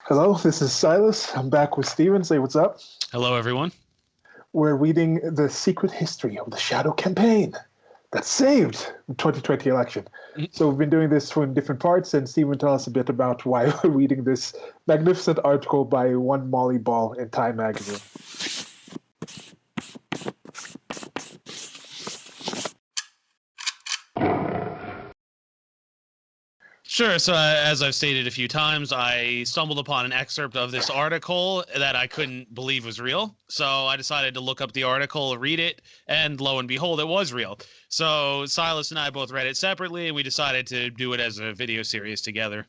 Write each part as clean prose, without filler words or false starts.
Hello, this is Silas. I'm back with Steven. Say what's up. Hello, everyone. We're reading The Secret History of the Shadow Campaign that saved the 2020 election. So we've been doing this from different parts, and Steven tell us a bit about why we're reading this magnificent article by one Molly Ball in Time magazine. Sure. So, as I've stated a few times, I stumbled upon an excerpt of this article that I couldn't believe was real. So, I decided to look up the article, read it, and lo and behold, it was real. So, Silas and I both read it separately, and we decided to do it as a video series together.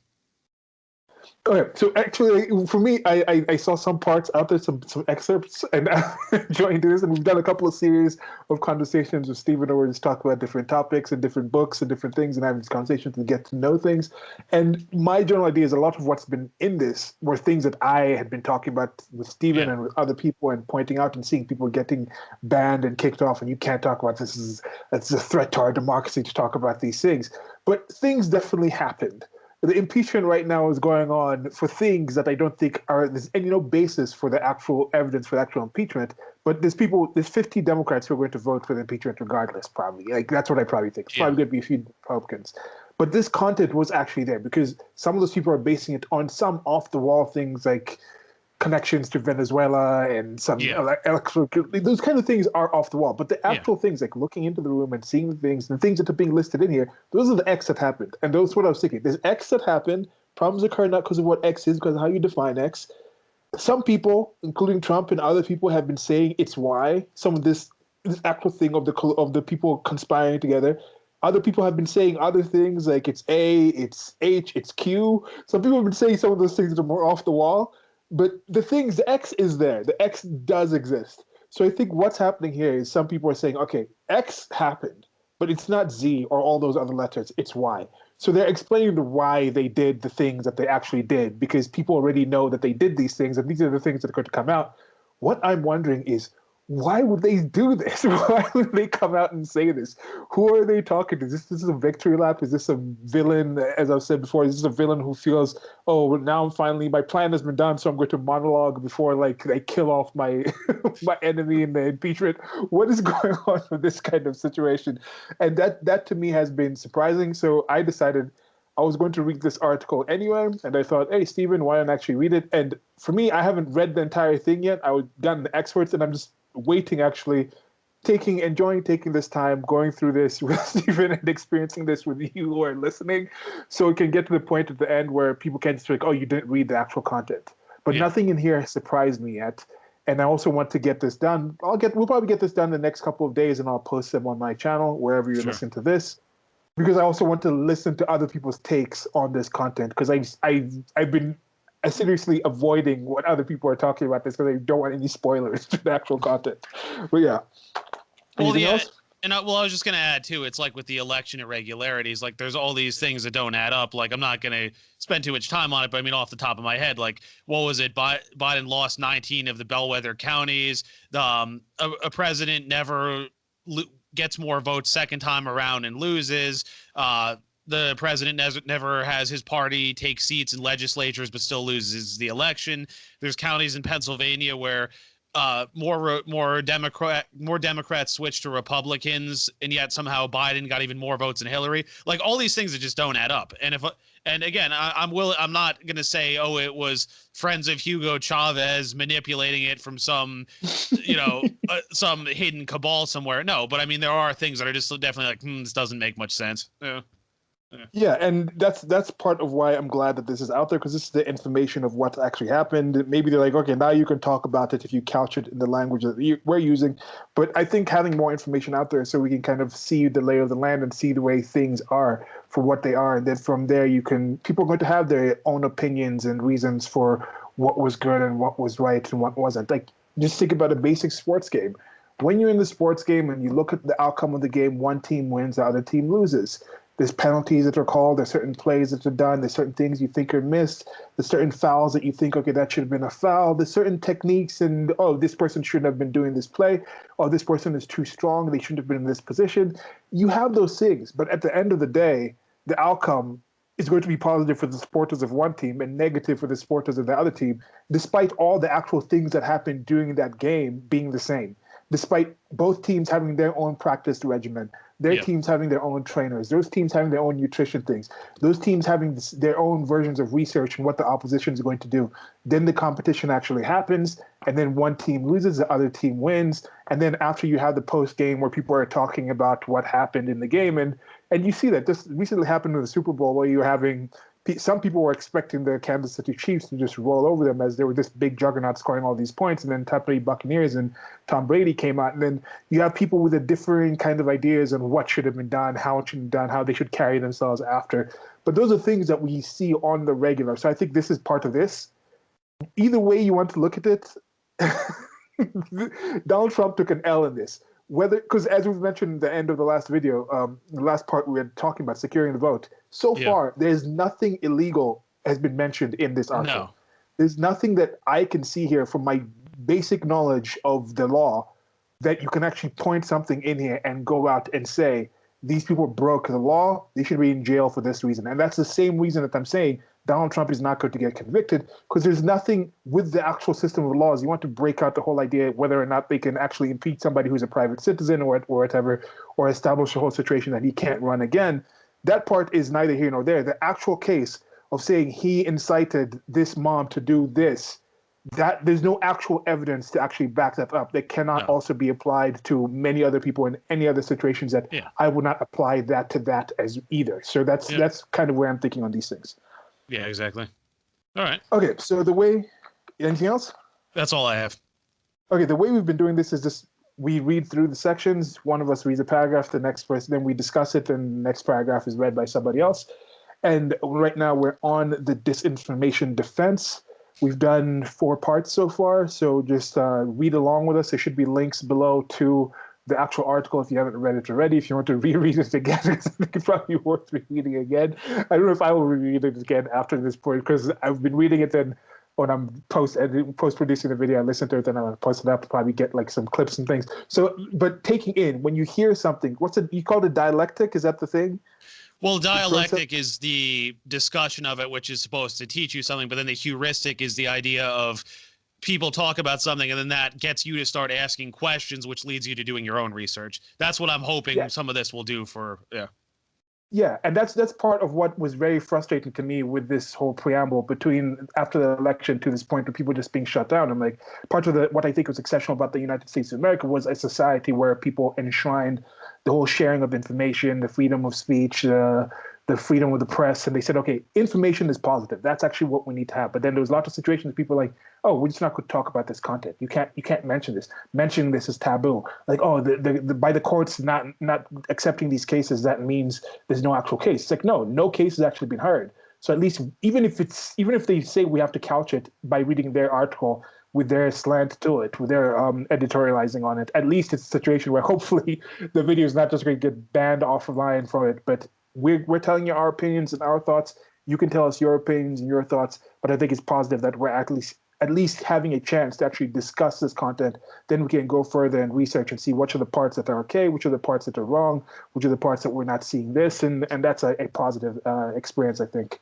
Okay, so actually, for me, I saw some parts out there, some excerpts, and I enjoying this. And we've done a couple of series of conversations with Stephen where we just talk about different topics and different books and different things and having these conversations to get to know things. And my general idea is a lot of what's been in this were things that I had been talking about with Stephen Yeah. and with other people and pointing out and seeing people getting banned and kicked off. And you can't talk about this. It's a threat to our democracy to talk about these things. But things definitely happened. The impeachment right now is going on for things that I don't think there's any basis for the actual evidence for the actual impeachment. But there's 50 Democrats who are going to vote for the impeachment regardless, probably. Like that's what I probably think. It's Yeah. probably going to be a few Republicans. But this content was actually there because some of those people are basing it on some off the wall things like connections to Venezuela and some Yeah. electoral, those kind of things are off the wall. But the Yeah. actual things, like looking into the room and seeing the things that are being listed in here, those are the X that happened. And those are what I was thinking. There's X that happened. Problems occur not because of what X is, because of how you define X. Some people, including Trump and other people, have been saying it's Y. Some of this actual thing of the people conspiring together. Other people have been saying other things like it's A, it's H, it's Q. Some people have been saying some of those things that are more off the wall. But the X is there. The X does exist. So I think what's happening here is some people are saying, okay, X happened, but it's not Z or all those other letters. It's Y. So they're explaining the why they did the things that they actually did because people already know that they did these things and these are the things that are going to come out. What I'm wondering is why would they do this? Why would they come out and say this? Who are they talking to? This is a victory lap? Is this a villain? As I've said before, is this a villain who feels, oh, now I'm finally my plan has been done, so I'm going to monologue before like they kill off my my enemy in the impeachment? What is going on with this kind of situation? And that to me has been surprising. So I decided I was going to read this article anyway, and I thought, hey, Stephen, why don't I actually read it? And for me, I haven't read the entire thing yet. I would gotten the experts, and I'm just waiting actually enjoying taking this time going through this with Stephen and experiencing this with you who are listening so it can get to the point at the end where people can just be like, oh, you didn't read the actual content. But Yeah. nothing in here has surprised me yet. And I also want to get this done. We'll probably get this done the next couple of days and I'll post them on my channel wherever you're Sure. listening to this. Because I also want to listen to other people's takes on this content because I've been seriously avoiding what other people are talking about this because I don't want any spoilers to the actual content. But yeah, Well, anything yeah. else? And I was just going to add, too, it's like with the election irregularities, like there's all these things that don't add up. Like I'm not going to spend too much time on it, but I mean, off the top of my head, like what was it? Biden lost 19 of the bellwether counties. A president never gets more votes second time around and loses. The president never has his party take seats in legislatures, but still loses the election. There's counties in Pennsylvania where more Democrats switched to Republicans, and yet somehow Biden got even more votes than Hillary. Like all these things that just don't add up. And again, I'm not gonna say, oh, it was friends of Hugo Chavez manipulating it from some, some hidden cabal somewhere. No, but I mean there are things that are just definitely like, this doesn't make much sense. Yeah. Yeah. Yeah, and that's part of why I'm glad that this is out there because this is the information of what's actually happened. Maybe they're like, okay, now you can talk about it if you couch it in the language that we're using. But I think having more information out there so we can kind of see the lay of the land and see the way things are for what they are, and then from there people are going to have their own opinions and reasons for what was good and what was right and what wasn't. Like just think about a basic sports game. When you're in the sports game and you look at the outcome of the game, one team wins, the other team loses. There's penalties that are called. There's certain plays that are done. There's certain things you think are missed. There's certain fouls that you think, okay, that should have been a foul. There's certain techniques and, oh, this person shouldn't have been doing this play. Oh, this person is too strong. They shouldn't have been in this position. You have those things. But at the end of the day, the outcome is going to be positive for the supporters of one team and negative for the supporters of the other team, despite all the actual things that happened during that game being the same, despite both teams having their own practice regimen, their Yeah. teams having their own trainers, those teams having their own nutrition things, those teams having their own versions of research and what the opposition is going to do. Then the competition actually happens, and then one team loses, the other team wins, and then after you have the post game where people are talking about what happened in the game, and you see that this recently happened in the Super Bowl where you're having some people were expecting the Kansas City Chiefs to just roll over them as they were this big juggernaut scoring all these points, and then Tampa Bay Buccaneers and Tom Brady came out, and then you have people with a differing kind of ideas on what should have been done, how it should have been done, how they should carry themselves after. But those are things that we see on the regular. So I think this is part of this. Either way you want to look at it, Donald Trump took an L in this. Whether, because as we've mentioned at the end of the last video, the last part we were talking about securing the vote. So far, there's nothing illegal has been mentioned in this article. No. There's nothing that I can see here from my basic knowledge of the law that you can actually point something in here and go out and say, these people broke the law, they should be in jail for this reason. And that's the same reason that I'm saying Donald Trump is not going to get convicted, because there's nothing with the actual system of laws. You want to break out the whole idea whether or not they can actually impeach somebody who's a private citizen or whatever, or establish a whole situation that he can't run again. That part is neither here nor there. The actual case of saying he incited this mom to do this, that there's no actual evidence to actually back that up. That cannot also be applied to many other people in any other situations that I would not apply that to that as either. So that's kind of where I'm thinking on these things. Yeah, exactly. All right. Okay, so the way, anything else? That's all I have. Okay, the way we've been doing this is just we read through the sections. One of us reads a paragraph, the next person, then we discuss it, and the next paragraph is read by somebody else. And right now we're on the disinformation defense. We've done 4 parts so far, so just read along with us. There should be links below to the actual article if you haven't read it already. If you want to reread it again, it's probably worth rereading again. I don't know if I will reread it again after this point, because I've been reading it, then when I'm post-producing the video, I listen to it, then I'm going to post it up, probably get like some clips and things. So, but taking in, when you hear something, you call it dialectic? Is that the thing? Well, dialectic is the discussion of it, which is supposed to teach you something, but then the heuristic is the idea of people talk about something, and then that gets you to start asking questions, which leads you to doing your own research. That's what I'm hoping some of this will do for, Yeah, and that's part of what was very frustrating to me with this whole preamble between after the election to this point of people just being shut down. I'm like, part of what I think was exceptional about the United States of America was a society where people enshrined the whole sharing of information, the freedom of speech, the freedom of the press, and they said, okay, information is positive. That's actually what we need to have. But then there was lots of situations people like, oh, we're just not going to talk about this content. You can't mention this. Mentioning this is taboo. Like, oh, by the courts not accepting these cases, that means there's no actual case. It's like, no case has actually been heard. So at least even if they say we have to couch it by reading their article with their slant to it, with their editorializing on it, at least it's a situation where hopefully the video is not just going to get banned offline from it, but we're telling you our opinions and our thoughts. You can tell us your opinions and your thoughts, but I think it's positive that we're at least having a chance to actually discuss this content. Then we can go further and research and see which are the parts that are okay, which are the parts that are wrong, which are the parts that we're not seeing this, and that's a positive experience, I think.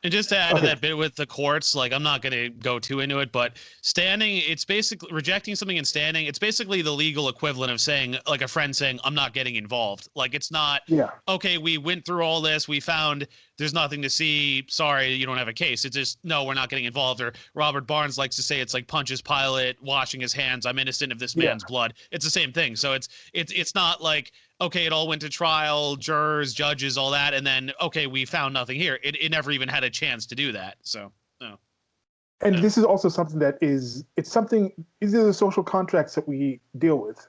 And just to add to that bit with the courts, like I'm not going to go too into it, but standing, it's basically rejecting something and standing. It's basically the legal equivalent of saying, like a friend saying, I'm not getting involved. Like it's not, okay, we went through all this. We found there's nothing to see. Sorry, you don't have a case. It's just, no, we're not getting involved. Or Robert Barnes likes to say it's like Pontius Pilate washing his hands. I'm innocent of this man's blood. It's the same thing. So it's not like, okay, it all went to trial, jurors, judges, all that, and then, okay, we found nothing here. It never even had a chance to do that. So, no. And this is also something that these are the social contracts that we deal with.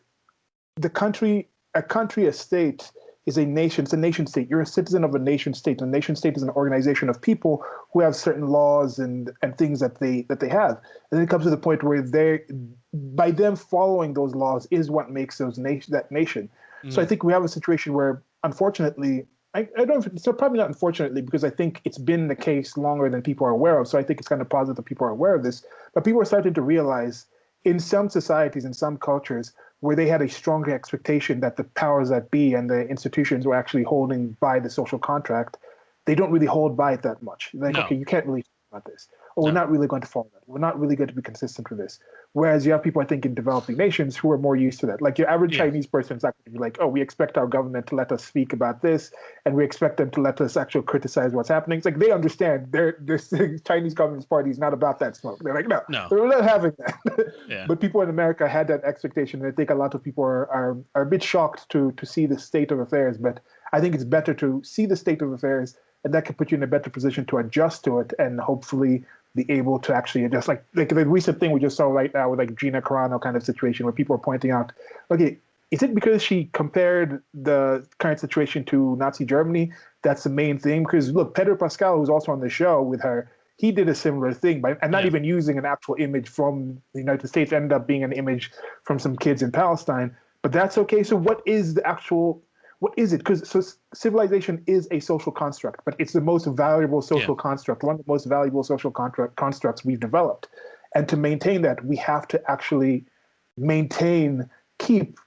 A state is a nation. It's a nation state. You're a citizen of a nation state. A nation state is an organization of people who have certain laws and things that they have. And then it comes to the point where by them following those laws is what makes that nation. So I think we have a situation where, unfortunately, I don't know if it's probably not unfortunately, because I think it's been the case longer than people are aware of. So I think it's kind of positive that people are aware of this. But people are starting to realize in some societies, in some cultures, where they had a stronger expectation that the powers that be and the institutions were actually holding by the social contract, they don't really hold by it that much. Like, No. okay, you can't really talk about this, or we're No. not really going to follow that. We're not really going to be consistent with this. Whereas you have people, I think, in developing nations who are more used to that. Like your average Yeah. Chinese person is not going to be like, oh, we expect our government to let us speak about this, and we expect them to let us actually criticize what's happening. It's like they understand the Chinese Communist Party is not about that smoke. They're like, no, No. we're not having that. Yeah. But people in America had that expectation, and I think a lot of people are a bit shocked to see the state of affairs. But I think it's better to see the state of affairs, and that can put you in a better position to adjust to it, and hopefully be able to actually adjust. Like the recent thing we just saw right now with like Gina Carano kind of situation where people are pointing out, okay, is it because she compared the current situation to Nazi Germany? That's the main thing. Because look, Pedro Pascal, who's also on the show with her, he did a similar thing and not even using an actual image from the United States, ended up being an image from some kids in Palestine. But that's okay. So what is the actual, what is it? Because civilization is a social construct, but it's the most valuable social construct, one of the most valuable social constructs we've developed. And to maintain that, we have to actually keep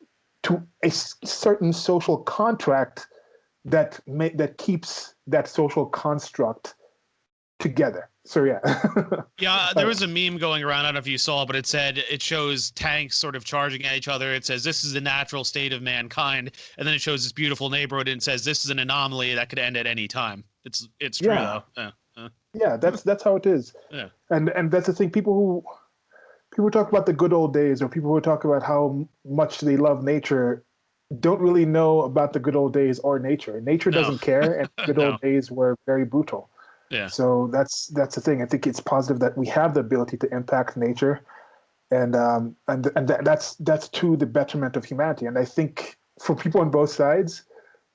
to a certain social contract that keeps that social construct together. So yeah. Yeah, there was a meme going around. I don't know if you saw, but it said it shows tanks sort of charging at each other. It says this is the natural state of mankind, and then it shows this beautiful neighborhood and it says this is an anomaly that could end at any time. It's true though. Yeah, that's how it is. Yeah. And that's the thing. People talk about the good old days, or people who talk about how much they love nature, don't really know about the good old days or nature. Nature doesn't care, and the good old days were very brutal. Yeah. So that's the thing. I think it's positive that we have the ability to impact nature, and that's to the betterment of humanity. And I think for people on both sides,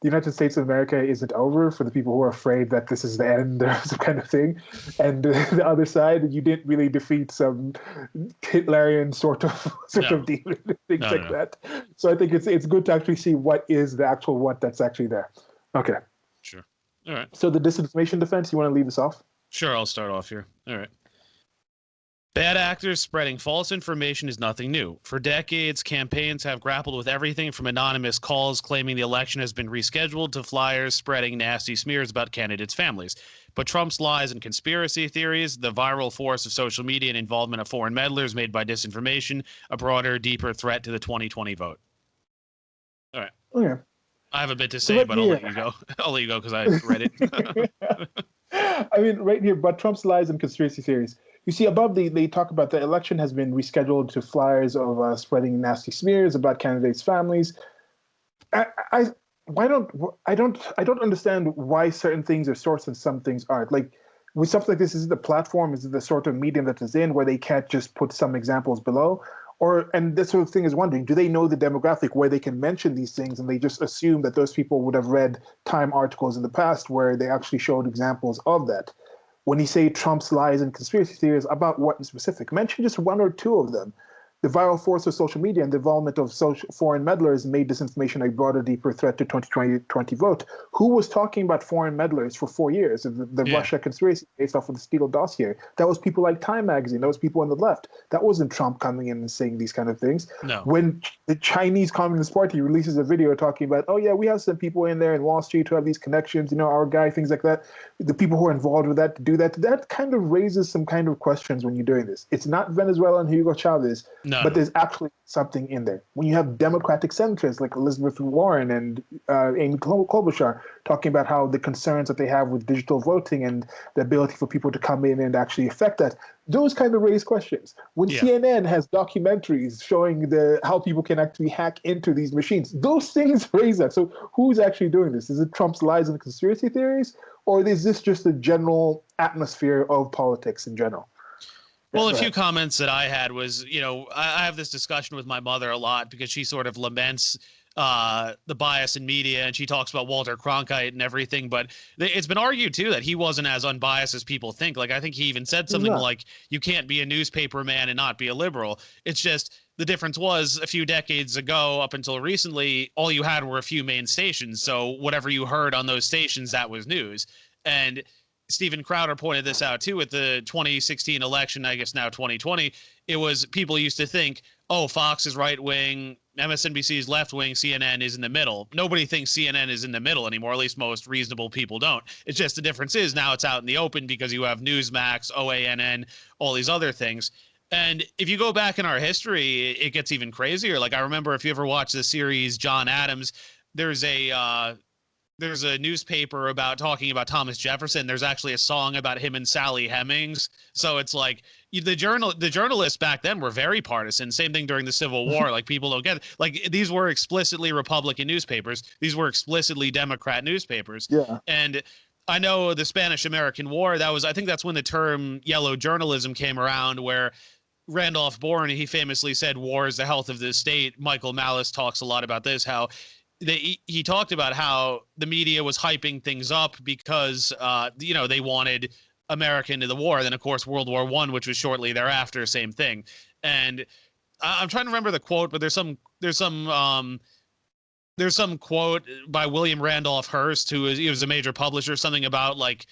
the United States of America isn't over. For the people who are afraid that this is the end or some kind of thing, and the other side, you didn't really defeat some Hitlerian sort of demon, things like that. So I think it's good to actually see what is the actual what that's actually there. Okay. Sure. All right. So the disinformation defense, you want to lead us off? Sure, I'll start off here. All right. Bad actors spreading false information is nothing new. For decades, campaigns have grappled with everything from anonymous calls claiming the election has been rescheduled to flyers spreading nasty smears about candidates' families. But Trump's lies and conspiracy theories, the viral force of social media and involvement of foreign meddlers made by disinformation, a broader, deeper threat to the 2020 vote. All right. Okay. I have a bit to say, but I'll let you go. I'll let you go because I read it. I mean, right here, but Trump's lies and conspiracy theories. You see, above they talk about the election has been rescheduled to flyers of spreading nasty smears about candidates' families. I don't understand why certain things are sourced and some things aren't. Like with something like this, is it the platform? Is it the sort of medium that is in where they can't just put some examples below? And this sort of thing is wondering, do they know the demographic where they can mention these things and they just assume that those people would have read Time articles in the past where they actually showed examples of that? When you say Trump's lies and conspiracy theories, about what in specific? Mention just one or two of them. The viral force of social media and the involvement of foreign meddlers made disinformation a broader, deeper threat to 2020 vote. Who was talking about foreign meddlers for 4 years? The Russia conspiracy based off of the Steele dossier. That was people like Time magazine. That was people on the left. That wasn't Trump coming in and saying these kind of things. No. When the Chinese Communist Party releases a video talking about, oh yeah, we have some people in there in Wall Street who have these connections, our guy, things like that. The people who are involved with that do that. That kind of raises some kind of questions when you're doing this. It's not Venezuela and Hugo Chavez. No. But there's actually something in there. When you have Democratic senators like Elizabeth Warren and Amy Klobuchar talking about how the concerns that they have with digital voting and the ability for people to come in and actually affect that, those kind of raise questions. When CNN has documentaries showing how people can actually hack into these machines, those things raise that. So who's actually doing this? Is it Trump's lies and conspiracy theories? Or is this just a general atmosphere of politics in general? Well, a few comments that I had was, I have this discussion with my mother a lot because she sort of laments the bias in media, and she talks about Walter Cronkite and everything. But it's been argued, too, that he wasn't as unbiased as people think. Like, I think he even said something like, you can't be a newspaper man and not be a liberal. It's just the difference was a few decades ago up until recently, all you had were a few main stations. So whatever you heard on those stations, that was news. And Steven Crowder pointed this out too at the 2016 election, I guess now 2020. It was people used to think, oh, Fox is right wing, MSNBC is left wing, CNN is in the middle. Nobody thinks CNN is in the middle anymore, at least most reasonable people don't. It's just the difference is now it's out in the open because you have Newsmax, OANN, all these other things. And if you go back in our history, it gets even crazier. Like I remember if you ever watched the series John Adams, there's a newspaper about talking about Thomas Jefferson. There's actually a song about him and Sally Hemings. So it's like the journalists back then were very partisan. Same thing during the Civil War. Like people don't get it. Like these were explicitly Republican newspapers. These were explicitly Democrat newspapers. Yeah. And I know the Spanish-American War, I think that's when the term yellow journalism came around, where Randolph Bourne, he famously said war is the health of the state. Michael Malice talks a lot about this, how he talked about how the media was hyping things up because they wanted America into the war. Then of course World War I, which was shortly thereafter, same thing. And I'm trying to remember the quote, but there's some quote by William Randolph Hearst, he was a major publisher, something about like,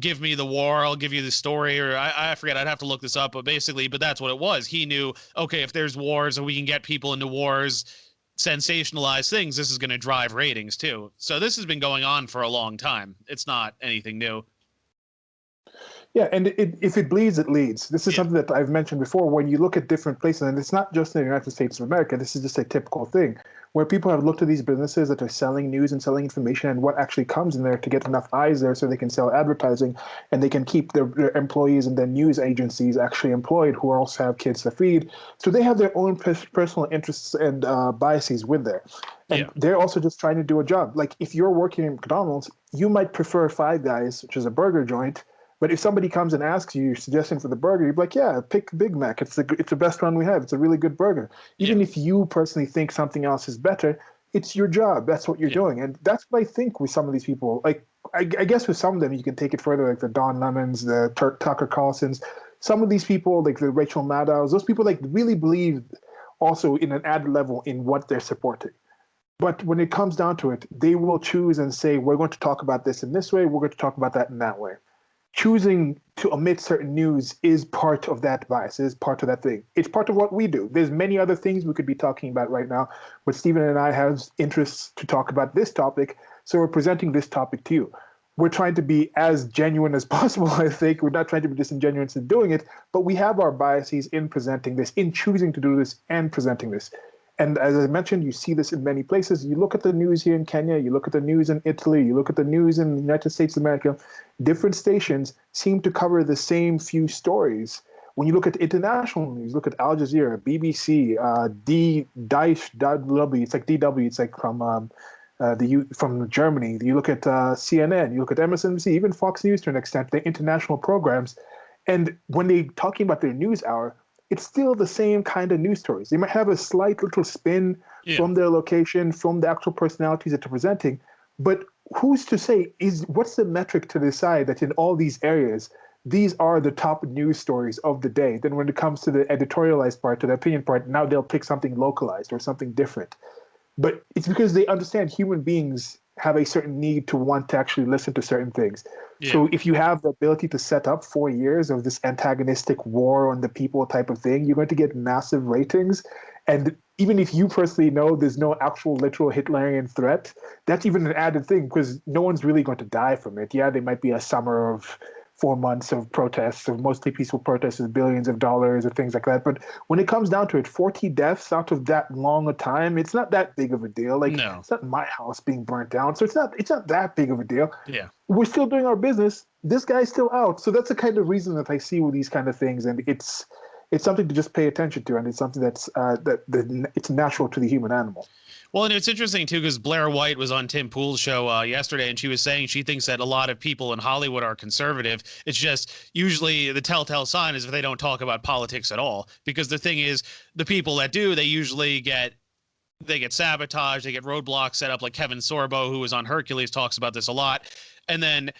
give me the war, I'll give you the story, or I forget, I'd have to look this up, but that's what it was. He knew, okay, if there's wars and we can get people into wars, sensationalize things, this is going to drive ratings too. So this has been going on for a long time. It's not anything new. Yeah, and if it bleeds, it leads. This is something that I've mentioned before. When you look at different places, and it's not just in the United States of America, this is just a typical thing, where people have looked at these businesses that are selling news and selling information and what actually comes in there to get enough eyes there so they can sell advertising and they can keep their employees and their news agencies actually employed who also have kids to feed. So they have their own personal interests and biases with there. And they're also just trying to do a job. Like if you're working in McDonald's, you might prefer Five Guys, which is a burger joint. But if somebody comes and asks you your suggestion for the burger, you'd be like, yeah, pick Big Mac. It's the best one we have. It's a really good burger. Even if you personally think something else is better, it's your job. That's what you're doing. And that's what I think with some of these people. Like, I guess with some of them, you can take it further, like the Don Lemons, the Tucker Carlsons. Some of these people, like the Rachel Maddows, those people like really believe also in an added level in what they're supporting. But when it comes down to it, they will choose and say, we're going to talk about this in this way. We're going to talk about that in that way. Choosing to omit certain news is part of that bias, is part of that thing. It's part of what we do. There's many other things we could be talking about right now, but Stephen and I have interests to talk about this topic, so we're presenting this topic to you. We're trying to be as genuine as possible, I think. We're not trying to be disingenuous in doing it, but we have our biases in presenting this, in choosing to do this and presenting this. And as I mentioned, you see this in many places. You look at the news here in Kenya, you look at the news in Italy, you look at the news in the United States of America, different stations seem to cover the same few stories. When you look at international news, look at Al Jazeera, BBC, DW, it's like DW, it's like from Germany. You look at CNN, you look at MSNBC, even Fox News to an extent, the international programs. And when they're talking about their news hour, it's still the same kind of news stories. They might have a slight little spin from their location, from the actual personalities that they're presenting. But who's to say, what's the metric to decide that in all these areas, these are the top news stories of the day? Then when it comes to the editorialized part, to the opinion part, now they'll pick something localized or something different. But it's because they understand human beings have a certain need to want to actually listen to certain things. So if you have the ability to set up 4 years of this antagonistic war on the people type of thing, you're going to get massive ratings. And even if you personally know there's no actual literal Hitlerian threat, that's even an added thing because no one's really going to die from it. Yeah, there might be a summer of 4 months of protests, of mostly peaceful protests with billions of dollars or things like that. But when it comes down to it, 40 deaths out of that long a time, it's not that big of a deal. Like it's not my house being burnt down. So it's not that big of a deal. Yeah. We're still doing our business. This guy's still out. So that's the kind of reason that I see with these kind of things. And it's something to just pay attention to. And it's something that's it's natural to the human animal. Well, and it's interesting, too, because Blair White was on Tim Pool's show yesterday, and she was saying she thinks that a lot of people in Hollywood are conservative. It's just usually the telltale sign is if they don't talk about politics at all, because the thing is the people that do, they usually get sabotaged, they get roadblocks set up, like Kevin Sorbo, who was on Hercules, talks about this a lot. And then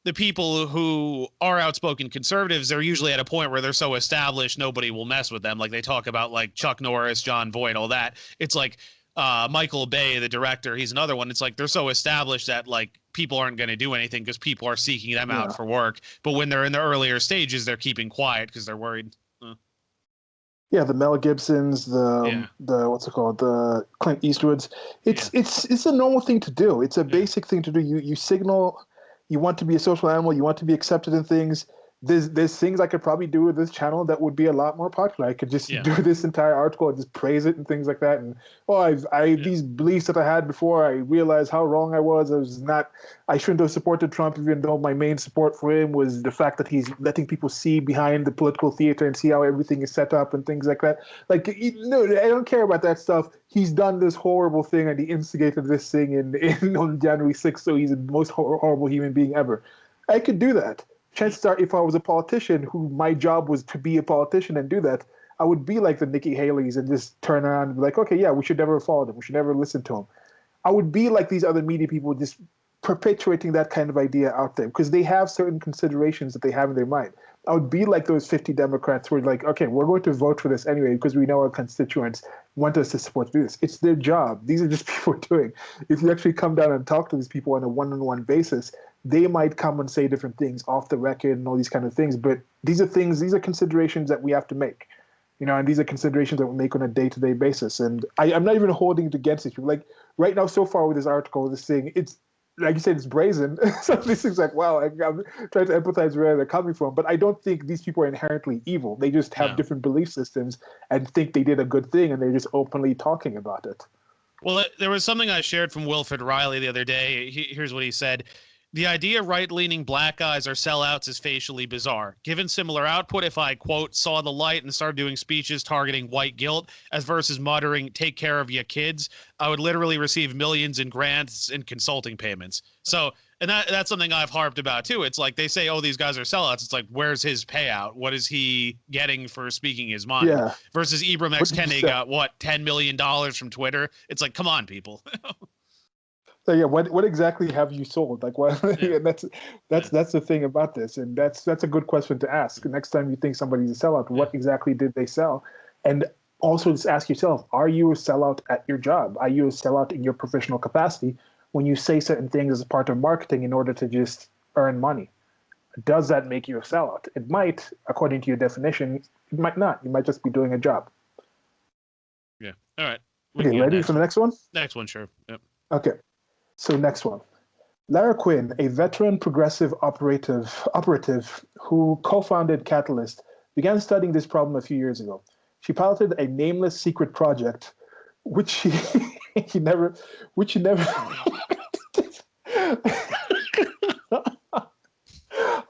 the people who are outspoken conservatives, they're usually at a point where they're so established, nobody will mess with them. Like they talk about like Chuck Norris, John Voight, all that. It's like Michael Bay, the director, he's another one. It's like they're so established that like people aren't going to do anything because people are seeking them out for work. But when they're in the earlier stages, they're keeping quiet because they're worried. Yeah, the Mel Gibsons, Yeah, the what's it called, the Clint Eastwoods. yeah, It's a normal thing to do. It's a yeah, basic thing to do. You signal you want to be a social animal. You want to be accepted in things. There's things I could probably do with this channel that would be a lot more popular. I could just yeah, do this entire article and just praise it and things like that. And oh, I yeah, these beliefs that I had before, I realized how wrong I was. I shouldn't have supported Trump, even though my main support for him was the fact that he's letting people see behind the political theater and see how everything is set up and things like that. Like, no, I don't care about that stuff. He's done this horrible thing and he instigated this thing on January 6th, so he's the most horrible human being ever. I could do that. Chances are, if I was a politician who my job was to be a politician and do that, I would be like the Nikki Haley's and just turn around and be like, okay, yeah, we should never follow him. We should never listen to him. I would be like these other media people, just perpetuating that kind of idea out there because they have certain considerations that they have in their mind. I would be like those 50 Democrats who are like, okay, we're going to vote for this anyway because we know our constituents want us to support this. It's their job. These are just people doing. If you actually come down and talk to these people on a one-on-one basis, they might come and say different things off the record and all these kind of things. But these are considerations that we have to make. And these are considerations that we make on a day-to-day basis. And I'm not even holding it against it. Like right now, so far with this article, this thing, it's like you said, it's brazen. So these things like, wow, I'm trying to empathize where they're coming from. But I don't think these people are inherently evil. They just have no. different belief systems and think they did a good thing, and they're just openly talking about it. Well, there was something I shared from Wilfred Riley the other day. Here's what he said. The idea right-leaning black guys are sellouts is facially bizarre. Given similar output, if I, quote, saw the light and started doing speeches targeting white guilt as versus muttering, take care of your kids, I would literally receive millions in grants and consulting payments. So, and that's something I've harped about too. It's like they say, oh, these guys are sellouts. It's like, where's his payout? What is he getting for speaking his mind? Yeah. Versus Ibram What X. did you Kendi say? got, what, $10 million from Twitter? It's like, come on, people. So yeah, what exactly have you sold? Like what? Yeah. And that's Yeah. that's the thing about this, and that's a good question to ask. Next time you think somebody's a sellout, Yeah. what exactly did they sell? And also just ask yourself, are you a sellout at your job? Are you a sellout in your professional capacity when you say certain things as a part of marketing in order to just earn money? Does that make you a sellout? It might, according to your definition. It might not. You might just be doing a job. Yeah. All right. We Okay, can go ready for next. the next one? Next one, sure. Yep. Okay, so next one. Lara Quinn, a veteran progressive operative who co-founded Catalyst, began studying this problem a few years ago. She piloted a nameless secret project, which she, he never, which she never.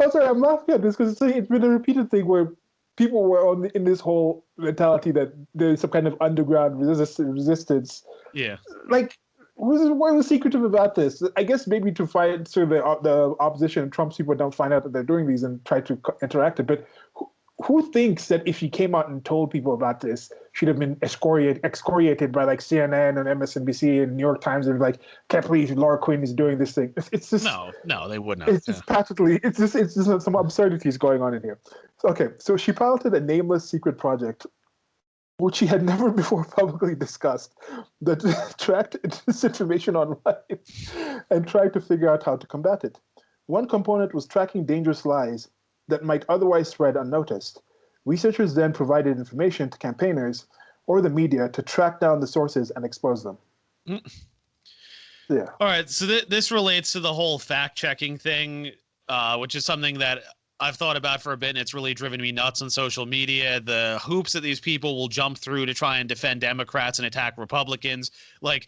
I'm sorry, I'm laughing at this because it's been a repeated thing where people were in this whole mentality that there's some kind of underground resistance. Yeah. Like, what was secretive about this? I guess maybe to find so the opposition and Trump's people don't find out that they're doing these and try to interact it. But who thinks that if she came out and told people about this, she'd have been excoriated by like CNN and MSNBC and New York Times and like, can't believe Laura Quinn is doing this thing. It's just No, they would not. it's just patently it's just some absurdities going on in here. Okay, so she piloted a nameless secret project which she had never before publicly discussed, that tracked disinformation online and tried to figure out how to combat it. One component was tracking dangerous lies that might otherwise spread unnoticed. Researchers then provided information to campaigners or the media to track down the sources and expose them. Mm. Yeah. All right. So this relates to the whole fact checking thing, which is something that I've thought about for a bit, and it's really driven me nuts on social media. The hoops that these people will jump through to try and defend Democrats and attack Republicans. Like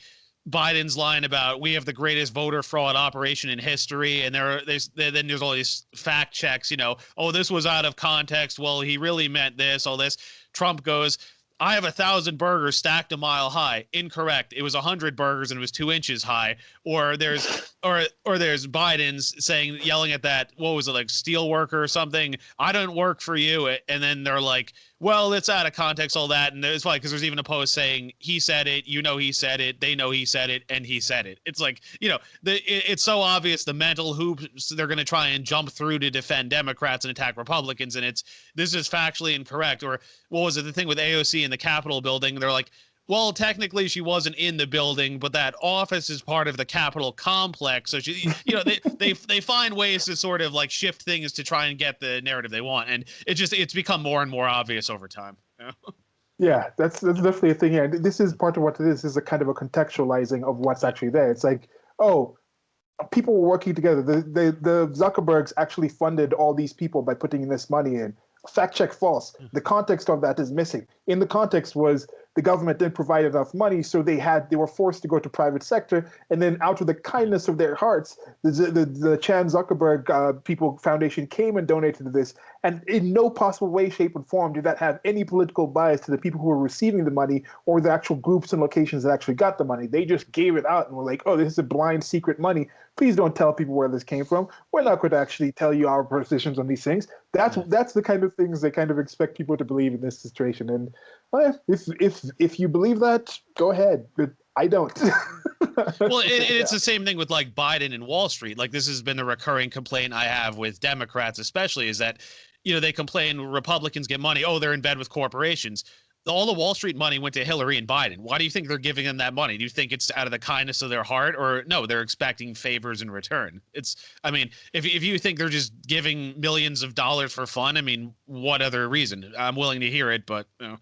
Biden's line about we have the greatest voter fraud operation in history, and then there's all these fact checks. Oh, this was out of context. Well, he really meant this. All this. Trump goes, I have 1,000 burgers stacked a mile high. Incorrect. It was 100 burgers and it was 2 inches high. Or there's Biden's yelling at that, what was it, like steel worker or something? I don't work for you. And then they're like, well, it's out of context, all that. And it's funny because there's even a post saying he said it, he said it, they know he said it, and he said it. It's like, it's so obvious the mental hoops they're going to try and jump through to defend Democrats and attack Republicans. And this is factually incorrect. Or what was it, the thing with AOC in the Capitol building? They're like, well, technically she wasn't in the building, but that office is part of the Capitol complex. So they find ways to sort of like shift things to try and get the narrative they want, and it's become more and more obvious over time. Yeah, that's definitely a thing here. This is part of what it is a kind of a contextualizing of what's actually there. It's like, oh, people were working together. The Zuckerbergs actually funded all these people by putting this money in. Fact check false. The context of that is missing. In the context was the government didn't provide enough money, so they were forced to go to private sector, and then out of the kindness of their hearts, the Chan Zuckerberg People Foundation came and donated to this, and in no possible way, shape, and form did that have any political bias to the people who were receiving the money or the actual groups and locations that actually got the money. They just gave it out and were like, oh, this is a blind secret money. Please don't tell people where this came from. We're not going to actually tell you our positions on these things. That's the kind of things they kind of expect people to believe in this situation. And if you believe that, go ahead. But I don't. Well, it's the same thing with like Biden and Wall Street. Like this has been a recurring complaint I have with Democrats, especially, is that, you know, they complain Republicans get money. Oh, they're in bed with corporations. All the Wall Street money went to Hillary and Biden. Why do you think they're giving them that money? Do you think it's out of the kindness of their heart, or no, they're expecting favors in return? I mean, if you think they're just giving millions of dollars for fun, I mean, what other reason? I'm willing to hear it, but you know.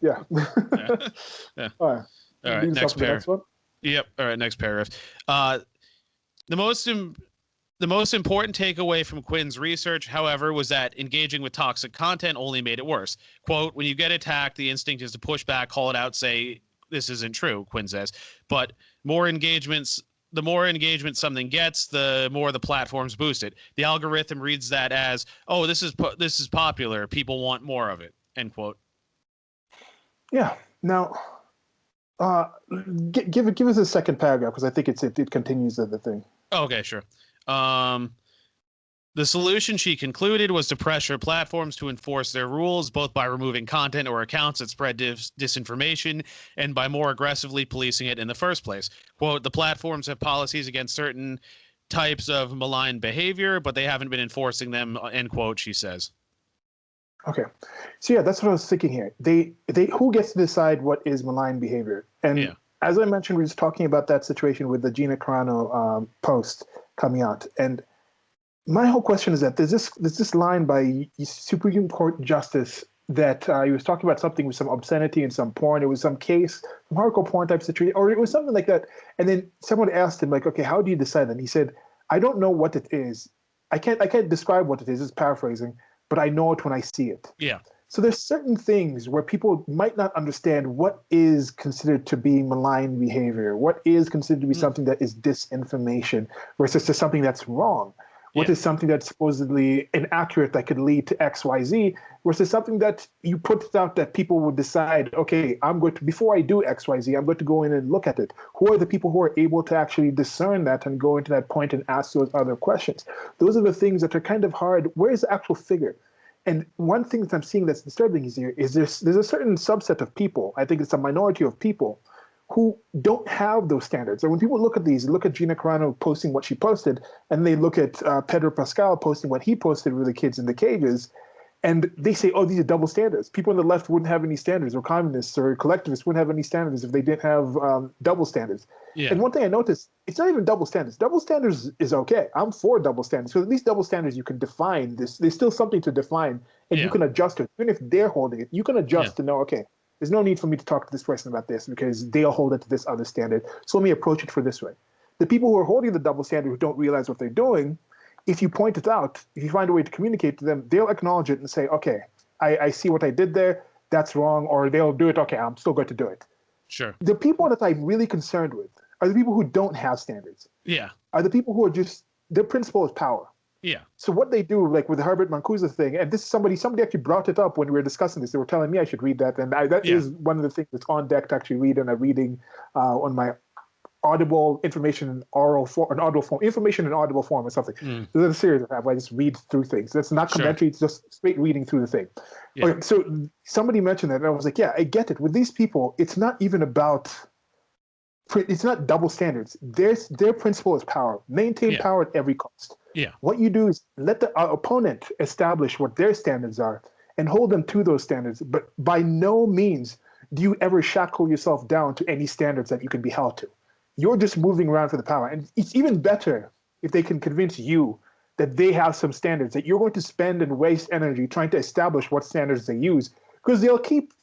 Yeah. Yeah. All right. All right. Next paragraph. One? Yep. All right. Next paragraph. The most important takeaway from Quinn's research, however, was that engaging with toxic content only made it worse. Quote, when you get attacked, the instinct is to push back, call it out, say, this isn't true, Quinn says. But the more engagement something gets, the more the platforms boost it. The algorithm reads that as, oh, this is popular. People want more of it, end quote. Yeah. Now, give us a second paragraph, because I think it continues the thing. Okay, sure. The solution, she concluded, was to pressure platforms to enforce their rules, both by removing content or accounts that spread disinformation and by more aggressively policing it in the first place. Quote, the platforms have policies against certain types of malign behavior, but they haven't been enforcing them, end quote, she says. Okay. So yeah, that's what I was thinking here. They who gets to decide what is malign behavior? And yeah, as I mentioned, we were just talking about that situation with the Gina Carano post coming out. And my whole question is that there's this line by Supreme Court Justice that he was talking about something with some obscenity and some porn. It was some case, some hardcore porn type situation, or it was something like that. And then someone asked him, like, okay, how do you decide that? And he said, I don't know what it is. I can't describe what it is. It's paraphrasing, but I know it when I see it. Yeah. So there's certain things where people might not understand what is considered to be malign behavior, what is considered to be something that is disinformation versus just something that's wrong. What is something that's supposedly inaccurate that could lead to X, Y, Z versus something that you put out that people would decide, okay, before I do X, Y, Z, I'm going to go in and look at it. Who are the people who are able to actually discern that and go into that point and ask those other questions? Those are the things that are kind of hard. Where is the actual figure? And one thing that I'm seeing that's disturbing is there's a certain subset of people, I think it's a minority of people, who don't have those standards. And when people look at these, look at Gina Carano posting what she posted, and they look at Pedro Pascal posting what he posted with the kids in the cages, and they say, oh, these are double standards. People on the left wouldn't have any standards, or communists or collectivists wouldn't have any standards if they didn't have double standards. Yeah. And one thing I noticed, it's not even double standards. Double standards is okay. I'm for double standards. So at least double standards, you can define this. There's still something to define, and you can adjust it. Even if they're holding it, you can adjust to know, okay, there's no need for me to talk to this person about this because they'll hold it to this other standard. So let me approach it for this way. The people who are holding the double standard who don't realize what they're doing, if you point it out, if you find a way to communicate to them, they'll acknowledge it and say, okay, I see what I did there. That's wrong. Or they'll do it. Okay, I'm still going to do it. Sure. The people that I'm really concerned with are the people who don't have standards. Yeah. Are the people who are just, their principle is power. Yeah. So what they do, like with the Herbert Mancuso thing, and this somebody actually brought it up when we were discussing this. They were telling me I should read that, and that is one of the things that's on deck to actually read. And I'm reading on my Audible information in oral form, information in audible form, or something. There's a series I have where I just read through things. That's not commentary; it's just straight reading through the thing. Yeah. Okay, so somebody mentioned that, and I was like, yeah, I get it. With these people, it's not even about. It's not double standards. Their principle is power. Maintain power at every cost. Yeah. What you do is let the opponent establish what their standards are and hold them to those standards. But by no means do you ever shackle yourself down to any standards that you can be held to. You're just moving around for the power. And it's even better if they can convince you that they have some standards that you're going to spend and waste energy trying to establish what standards they use, because they'll keep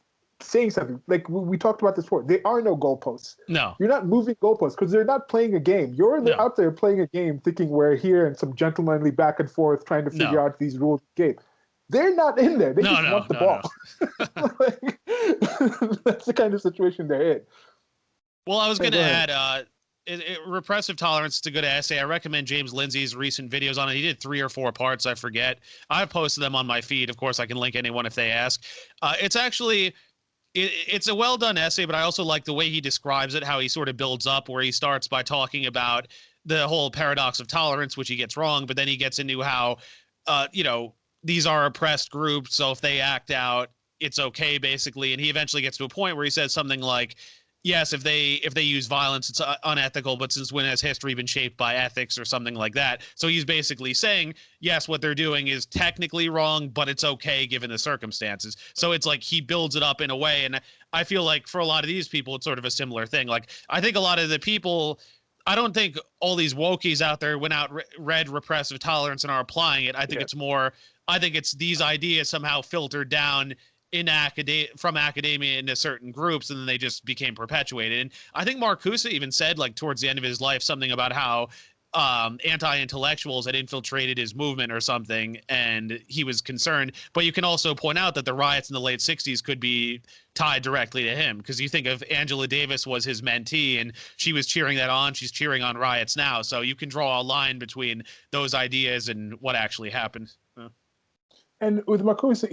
saying something. Like we talked about this before. There are no goalposts. No, You're not moving goalposts because they're not playing a game. You're no, out there playing a game, thinking we're here and some gentlemanly back and forth trying to figure no, out these rules of the game. They're not in there. They no, just no, want the no, no. ball. Like, that's the kind of situation they're in. Well, I was going to Go ahead. add, repressive tolerance is a good essay. I recommend James Lindsay's recent videos on it. He did 3 or 4 parts, I forget. I've posted them on my feed. Of course, I can link anyone if they ask. It's actually, it's a well done essay, but I also like the way he describes it, how he sort of builds up, where he starts by talking about the whole paradox of tolerance, which he gets wrong, but then he gets into how, you know, these are oppressed groups, so if they act out, it's okay, basically. And he eventually gets to a point where he says something like, yes, if they use violence, it's unethical, but since when has history been shaped by ethics or something like that? So he's basically saying, yes, what they're doing is technically wrong, but it's okay given the circumstances. So it's like he builds it up in a way. And I feel like for a lot of these people, it's sort of a similar thing. Like, I think a lot of the people, I don't think all these wokies out there went out, read repressive tolerance and are applying it. I think it's more, I think it's these ideas somehow filtered down from academia into certain groups, and then they just became perpetuated. And I think Marcuse even said, like, towards the end of his life, something about how anti-intellectuals had infiltrated his movement or something, and he was concerned. But you can also point out that the riots in the late 60s could be tied directly to him, because you think of Angela Davis was his mentee, and she was cheering that on. She's cheering on riots now. So you can draw a line between those ideas and what actually happened. And with Marcuse,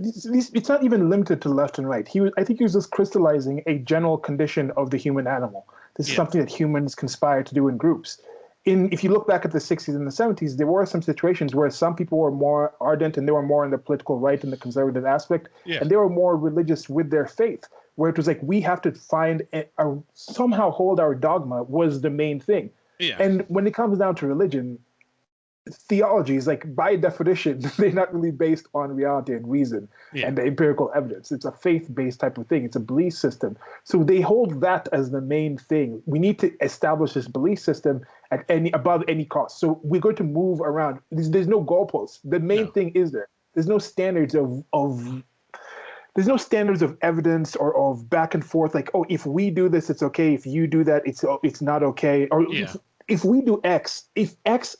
it's not even limited to left and right. I think he was just crystallizing a general condition of the human animal. This is something that humans conspire to do in groups. If you look back at the 60s and the 70s, there were some situations where some people were more ardent and they were more on the political right and the conservative aspect, and they were more religious with their faith, where it was like, we have to find somehow hold our dogma was the main thing. And when it comes down to religion, theology is, like, by definition, they're not really based on reality and reason and the empirical evidence. It's a faith-based type of thing. It's a belief system. So they hold that as the main thing. We need to establish this belief system above any cost. So we're going to move around. There's no goalposts. The main thing is there's no standards there's no standards of evidence or of back and forth. Like, oh, if we do this, it's okay. If you do that, it's not okay. Or if we do X, if X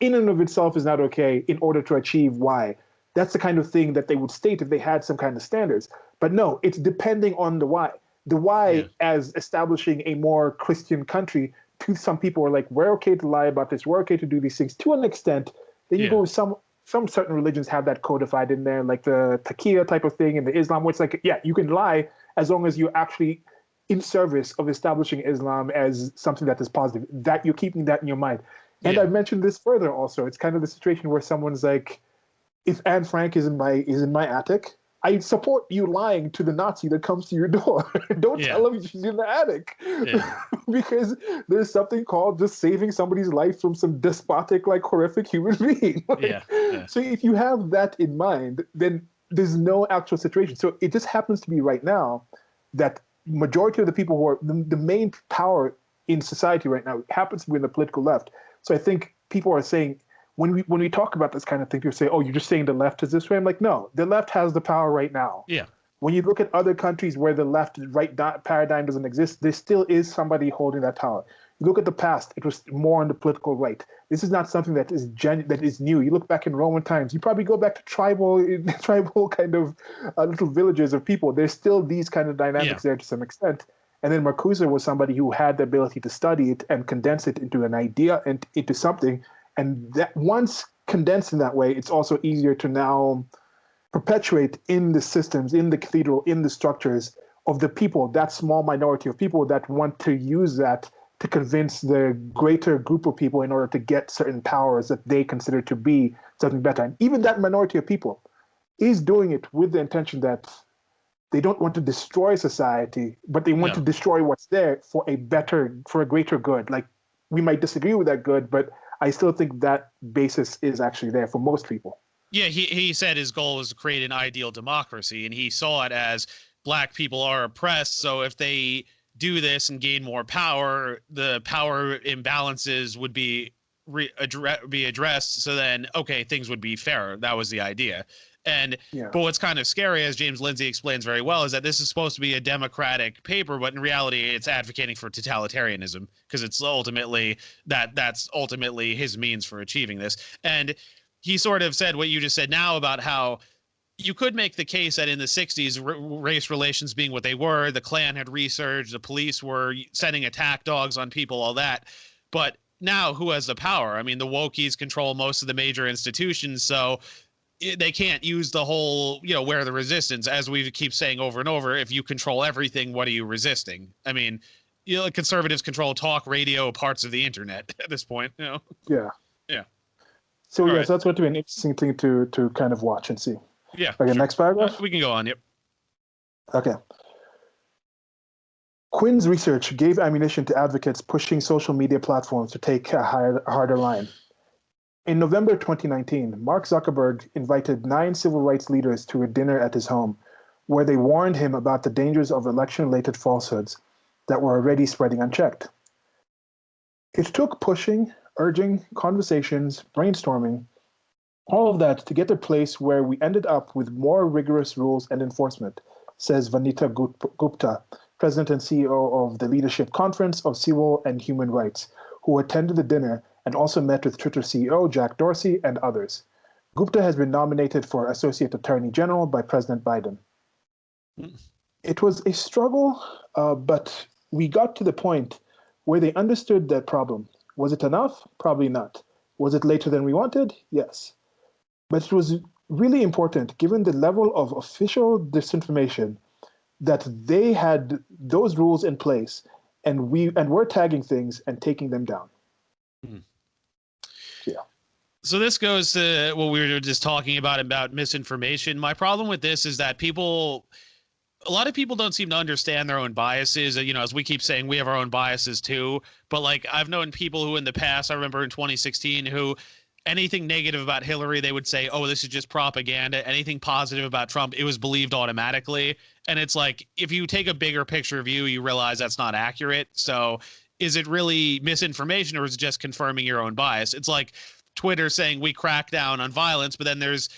in and of itself is not okay in order to achieve Y. That's the kind of thing that they would state if they had some kind of standards. But no, it's depending on the Y. The Y as establishing a more Christian country, to some people are like, we're okay to lie about this, we're okay to do these things to an extent. Then you go with some certain religions have that codified in there, like the taqiyya type of thing in the Islam, where it's like, yeah, you can lie as long as you're actually in service of establishing Islam as something that is positive, that you're keeping that in your mind. And I mentioned this further also. It's kind of the situation where someone's like, if Anne Frank is in my attic, I support you lying to the Nazi that comes to your door. Don't tell him she's in the attic. Because there's something called just saving somebody's life from some despotic, like, horrific human being. So if you have that in mind, then there's no actual situation. So it just happens to be right now that majority of the people who are the main power in society right now happens to be in the political left. So I think people are saying, when we talk about this kind of thing, people say, oh, you're just saying the left is this way. I'm like, no, the left has the power right now. When you look at other countries where the left-right paradigm doesn't exist, there still is somebody holding that power. You look at the past, it was more on the political right. This is not something that is new. You look back in Roman times, you probably go back to tribal kind of little villages of people. There's still these kind of dynamics there to some extent. And then Marcuse was somebody who had the ability to study it and condense it into an idea and into something. And that once condensed in that way, it's also easier to now perpetuate in the systems, in the cathedral, in the structures of the people, that small minority of people that want to use that to convince the greater group of people in order to get certain powers that they consider to be something better. And even that minority of people is doing it with the intention that they don't want to destroy society, but they want to destroy what's there for a greater good. Like, we might disagree with that good, but I still think that basis is actually there for most people. Yeah, he said his goal was to create an ideal democracy, and he saw it as black people are oppressed. So if they do this and gain more power, the power imbalances would be addressed. So then, okay, things would be fairer. That was the idea. And Yeah. but what's kind of scary, as James Lindsay explains very well, is that this is supposed to be a democratic paper, but in reality, it's advocating for totalitarianism because it's ultimately that's ultimately his means for achieving this. And he sort of said what you just said now about how you could make the case that in the 60s, race relations being what they were, the Klan had resurged, the police were sending attack dogs on people, all that. But now who has the power? I mean, the wokies control most of the major institutions, so they can't use the whole, where the resistance, as we keep saying over and over. If you control everything, what are you resisting? I mean, conservatives control talk radio, parts of the internet at this point. Yeah. Yeah. So All yes, right. that's going to be an interesting thing to kind of watch and see. Yeah. Okay, sure. next paragraph. We can go on. Yep. Okay. Quinn's research gave ammunition to advocates pushing social media platforms to take a harder line. In November 2019, Mark Zuckerberg invited 9 civil rights leaders to a dinner at his home, where they warned him about the dangers of election-related falsehoods that were already spreading unchecked. It took pushing, urging, conversations, brainstorming, all of that to get to a place where we ended up with more rigorous rules and enforcement, says Vanita Gupta, President and CEO of the Leadership Conference of Civil and Human Rights, who attended the dinner and also met with Twitter CEO Jack Dorsey and others. Gupta has been nominated for Associate Attorney General by President Biden. It was a struggle, but we got to the point where they understood that problem. Was it enough? Probably not. Was it later than we wanted? Yes. But it was really important, given the level of official disinformation, that they had those rules in place, and we're tagging things and taking them down. Yeah. So this goes to what we were just talking about misinformation. My problem with this is that a lot of people don't seem to understand their own biases. As we keep saying, we have our own biases too. But like, I've known people who in the past, I remember in 2016, who anything negative about Hillary, they would say, oh, this is just propaganda. Anything positive about Trump, it was believed automatically. And it's like, if you take a bigger picture view, you realize that's not accurate. So is it really misinformation, or is it just confirming your own bias? It's like Twitter saying we crack down on violence, but then there's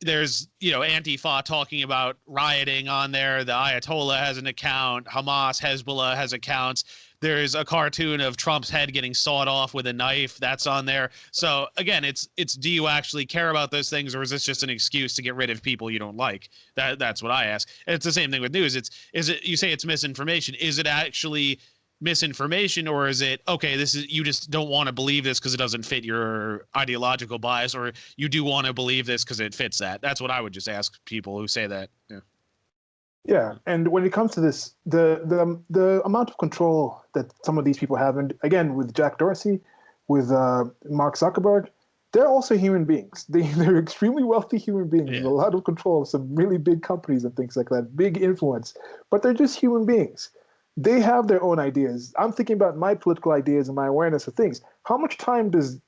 Antifa talking about rioting on there. The Ayatollah has an account. Hamas, Hezbollah has accounts. There's a cartoon of Trump's head getting sawed off with a knife. That's on there. So again, it's do you actually care about those things, or is this just an excuse to get rid of people you don't like? That's what I ask. And it's the same thing with news. Is it you say it's misinformation? Is it actually misinformation, or is it okay, this is, you just don't want to believe this because it doesn't fit your ideological bias, or you do want to believe this because it fits that? That's what I would just ask people who say that. Yeah, and when it comes to this, the amount of control that some of these people have, and again with Jack Dorsey, with Mark Zuckerberg, they're also human beings. They're extremely wealthy human beings with a lot of control of some really big companies and things like that, big influence, but they're just human beings. They have their own ideas. I'm thinking about my political ideas and my awareness of things. How much time does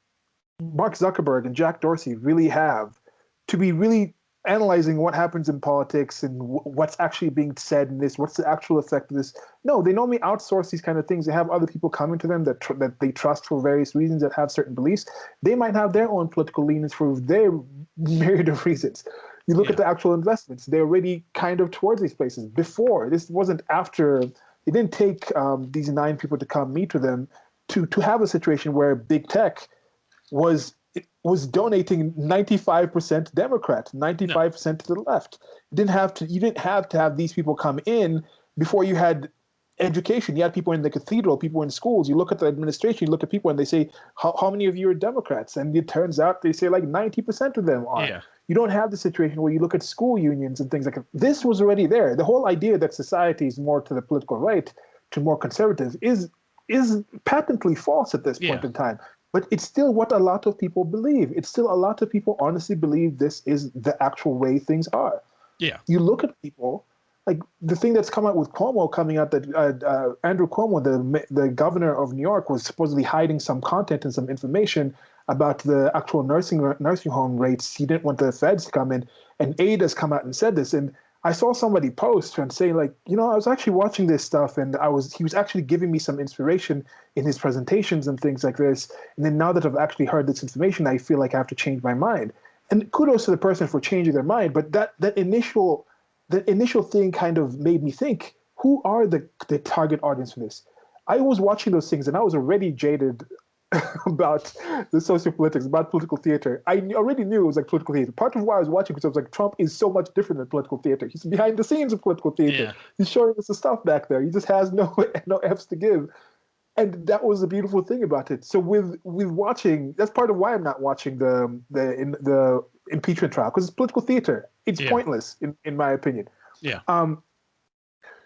Mark Zuckerberg and Jack Dorsey really have to be really analyzing what happens in politics and what's actually being said in this? What's the actual effect of this? No, they normally outsource these kind of things. They have other people coming to them that they trust for various reasons, that have certain beliefs. They might have their own political leanings for their myriad of reasons. You look at the actual investments. They're already kind of towards these places. Before, this wasn't after. It didn't take these 9 people to come meet with them to have a situation where big tech was donating 95% Democrat, 95% to the left. You didn't have to have these people come in before you had education. You had people in the cathedral, people in schools. You look at the administration, you look at people, and they say, how many of you are Democrats? And it turns out they say like 90% of them are. Yeah. You don't have the situation where you look at school unions and things like that. This was already there. The whole idea that society is more to the political right, to more conservative, is patently false at this point in time. But it's still what a lot of people believe. It's still a lot of people honestly believe this is the actual way things are. Yeah. You look at people, like the thing that's come out with Cuomo coming out, that Andrew Cuomo, the governor of New York, was supposedly hiding some content and some information about the actual nursing home rates. He didn't want the feds to come in, and Aid has come out and said this. And I saw somebody post and say, like, I was actually watching this stuff, and he was actually giving me some inspiration in his presentations and things like this. And then now that I've actually heard this information, I feel like I have to change my mind. and kudos to the person for changing their mind. But that initial thing kind of made me think, who are the target audience for this? I was watching those things and I was already jaded about the sociopolitics, about political theater. I already knew it was like political theater. Part of why I was watching because I was like, Trump is so much different than political theater. He's behind the scenes of political theater. Yeah. He's showing us the stuff back there. He just has no F's to give. And that was the beautiful thing about it. So with watching, that's part of why I'm not watching the impeachment trial, because it's political theater. It's pointless in my opinion. Yeah.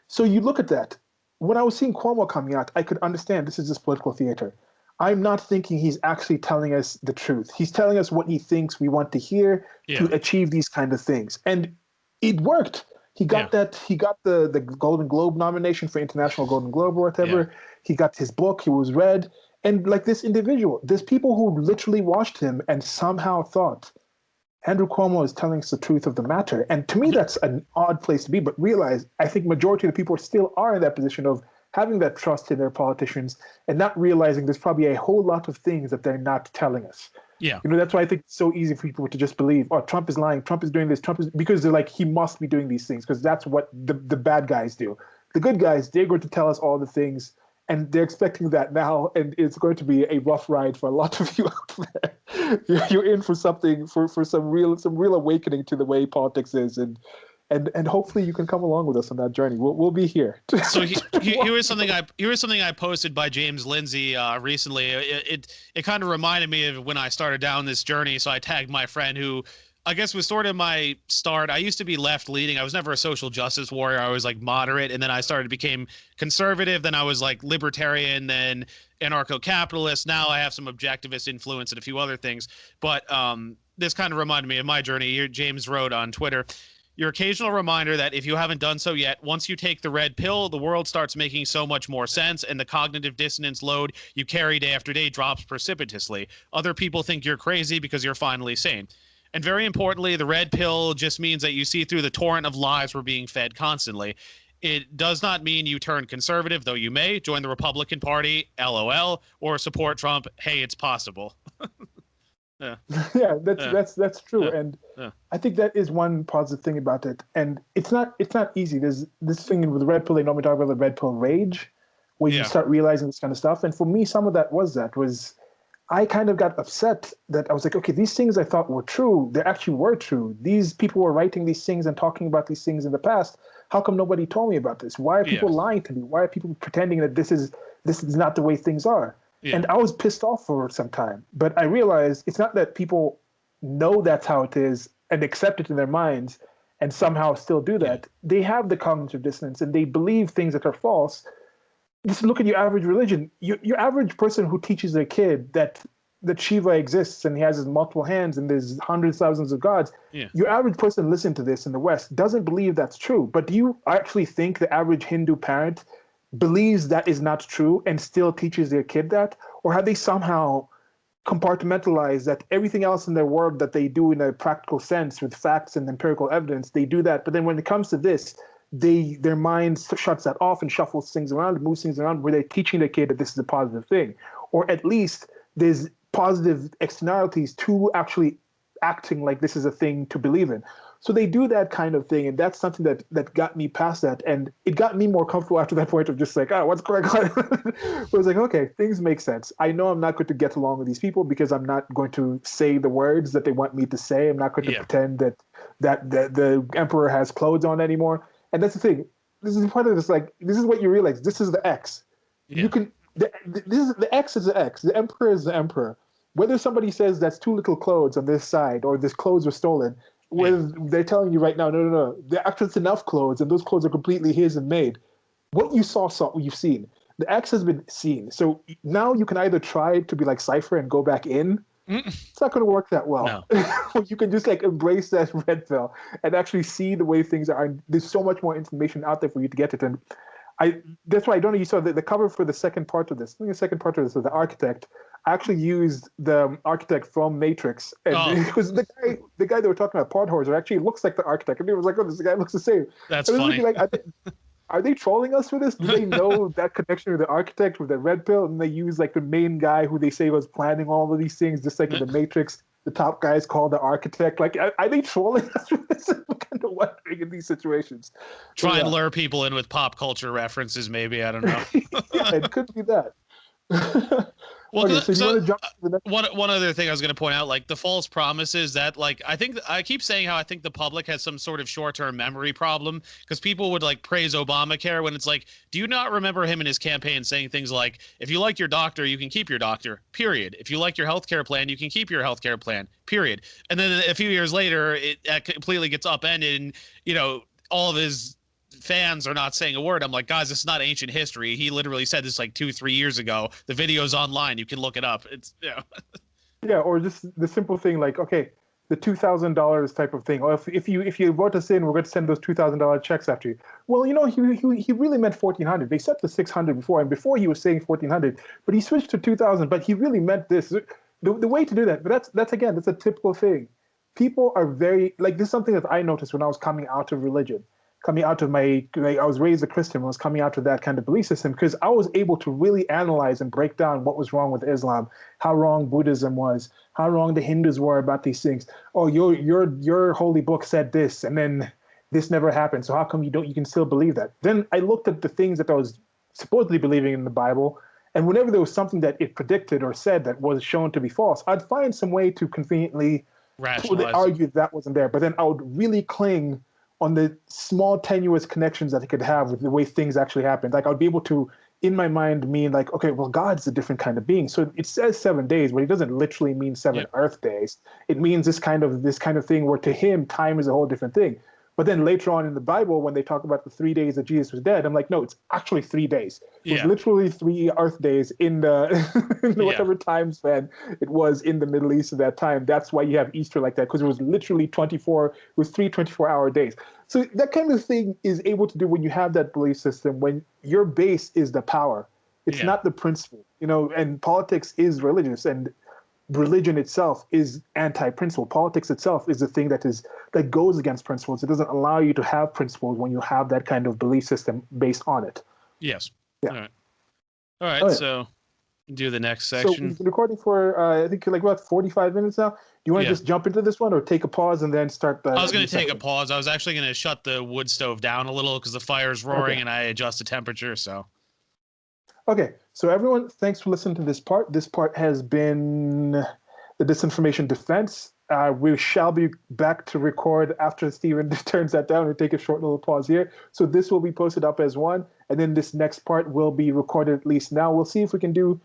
So you look at that. When I was seeing Cuomo coming out, I could understand this is just political theater. I'm not thinking he's actually telling us the truth. He's telling us what he thinks we want to hear to achieve these kind of things. And it worked. He got that. He got the Golden Globe nomination for International Golden Globe or whatever. Yeah. He got his book. He was read. And like this individual, there's people who literally watched him and somehow thought, Andrew Cuomo is telling us the truth of the matter. And to me, that's an odd place to be. But realize, I think majority of the people still are in that position of having that trust in their politicians and not realizing there's probably a whole lot of things that they're not telling us. Yeah. You know, that's why I think it's so easy for people to just believe, oh, Trump is lying, Trump is doing this, because they're like, he must be doing these things because that's what the bad guys do. The good guys, they're going to tell us all the things and they're expecting that now, and it's going to be a rough ride for a lot of you out there. You're in for something, for some real awakening to the way politics is, and hopefully you can come along with us on that journey. We'll be here. So here was something I posted by James Lindsay recently. It kind of reminded me of when I started down this journey. So I tagged my friend who I guess was sort of my start. I used to be left leaning. I was never a social justice warrior. I was like moderate, and then I became conservative. Then I was like libertarian, then anarcho-capitalist. Now I have some objectivist influence and a few other things. But this kind of reminded me of my journey. Here, James wrote on Twitter, your occasional reminder that if you haven't done so yet, once you take the red pill, the world starts making so much more sense, and the cognitive dissonance load you carry day after day drops precipitously. Other people think you're crazy because you're finally sane. And very importantly, the red pill just means that you see through the torrent of lies we're being fed constantly. It does not mean you turn conservative, though you may. Join the Republican Party, LOL, or support Trump. Hey, it's possible. Yeah. Yeah, that's true, and I think that is one positive thing about it. And it's not easy. There's this thing with the red pill. They normally talk about the red pill rage, where you start realizing this kind of stuff. And for me, some of that was I kind of got upset that I was like, okay, these things I thought were true, they actually were true. These people were writing these things and talking about these things in the past. How come nobody told me about this? Why are people lying to me? Why are people pretending that this is not the way things are? Yeah. And I was pissed off for some time. But I realized it's not that people know that's how it is and accept it in their minds and somehow still do that. They have the cognitive dissonance and they believe things that are false. Just look at your average religion. Your average person who teaches their kid that Shiva exists and he has his multiple hands and there's hundreds, thousands of gods. Yeah. Your average person listening to this in the West doesn't believe that's true. But do you actually think the average Hindu parent believes that is not true and still teaches their kid that? Or have they somehow compartmentalized that everything else in their world that they do in a practical sense with facts and empirical evidence, they do that. But then when it comes to this, their mind shuts that off and shuffles things around, moves things around, where they're teaching their kid that this is a positive thing. Or at least there's positive externalities to actually acting like this is a thing to believe in. So they do that kind of thing, and that's something that got me past that, and it got me more comfortable after that point of just like, what's going on? I was like, okay, things make sense. I know I'm not going to get along with these people because I'm not going to say the words that they want me to say. I'm not going to pretend that the emperor has clothes on anymore. And that's the thing. This is part of this. Like, this is what you realize. This is the X. Yeah. You can. The X is the X. The emperor is the emperor. Whether somebody says that's too little clothes on this side or this clothes were stolen, whether they're telling you right now, no, actually it's enough clothes and those clothes are completely his and made. What you saw what you've seen. The X has been seen. So now you can either try to be like Cypher and go back in. It's not going to work that well. No. You can just like embrace that red pill and actually see the way things are. And there's so much more information out there for you to get it. And that's why I don't know. You saw the cover for the second part of this. I think the second part of this was the architect. I actually used the architect from Matrix, and because the guy they were talking about, Podhorser, actually looks like the architect, and he was like, "Oh, this guy looks the same." That's funny. Like, are they trolling us for this? Do they know that connection with the architect with the red pill, and they use like the main guy who they say was planning all of these things, just like in the Matrix? the top guys call the architect. Like, are they trolling us? I'm kind of wondering in these situations. Try and lure people in with pop culture references, maybe. I don't know. Yeah, it could be that. Well, Okay, so do you want to jump to the next? one other thing I was going to point out, like the false promises that, like, I think I keep saying how I think the public has some sort of short-term memory problem, because people would like praise Obamacare when it's like, do you not remember him in his campaign saying things like, if you like your doctor, you can keep your doctor, period. If you like your healthcare plan, you can keep your healthcare plan, period. And then a few years later, it completely gets upended, and all of his fans are not saying a word. I'm like, guys, this is not ancient history. He literally said this like 2-3 years ago. The video's online. You can look it up. It's Yeah, or just the simple thing like, okay, the $2,000 type of thing. Or if you vote us in, we're going to send those $2,000 checks after you. Well, he really meant 1,400. They set the 600 before, and before he was saying 1,400, but he switched to 2,000. But he really meant this. The way to do that, but that's a typical thing. People are very like, this is something that I noticed when I was coming out of religion. Coming out of I was raised a Christian, I was coming out of that kind of belief system, because I was able to really analyze and break down what was wrong with Islam, how wrong Buddhism was, how wrong the Hindus were about these things. Oh, your holy book said this, and then this never happened. So how come you can still believe that? Then I looked at the things that I was supposedly believing in the Bible, and whenever there was something that it predicted or said that was shown to be false, I'd find some way to conveniently argue that wasn't there. But then I would really cling on the small tenuous connections that it could have with the way things actually happened. Like, I would be able to, in my mind, mean like, okay, well, God's a different kind of being. So it says 7 days, but it doesn't literally mean 7 Earth days. It means this kind of thing where to him, time is a whole different thing. But then later on in the Bible, when they talk about the 3 days that Jesus was dead, I'm like, no, it's actually 3 days. It was literally 3 Earth days in the whatever time span it was in the Middle East at that time. That's why you have Easter like that, because it was literally 3 24-hour days. So that kind of thing is able to do when you have that belief system, when your base is the power. It's not the principle, and politics is religious, and religion itself is anti-principle. Politics itself is the thing that goes against principles. It doesn't allow you to have principles when you have that kind of belief system based on it. Yes. Yeah. All right. So do the next section. So we've been recording for I think like about 45 minutes now. Do you want to just jump into this one, or take a pause and then start the? I was going to take a pause. I was actually going to shut the wood stove down a little because the fire's roaring, and I adjust the temperature. So. Okay, so everyone, thanks for listening to this part. This part has been the disinformation defense. We shall be back to record after Stephen turns that down. We'll take a short little pause here. So this will be posted up as one, and then this next part will be recorded at least now. We'll see if we can do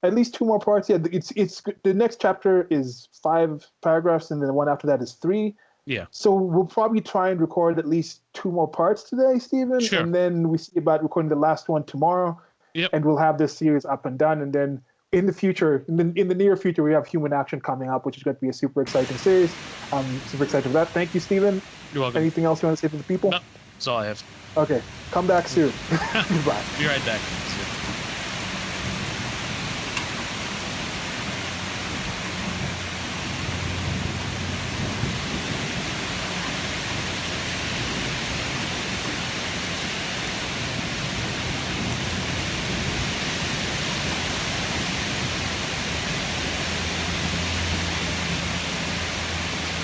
at least 2 more parts. Yeah, it's the next chapter is 5 paragraphs, and then the one after that is 3. Yeah. So we'll probably try and record at least 2 more parts today, Stephen. Sure. And then we see about recording the last one tomorrow. Yep. And we'll have this series up and done. And then in the future, in the near future, we have Human Action coming up, which is going to be a super exciting series. I'm super excited for that. Thank you, Stephen. You're welcome. Anything else you want to say to the people? No, that's all I have. Okay. Come back soon. Goodbye. Be right back. See you.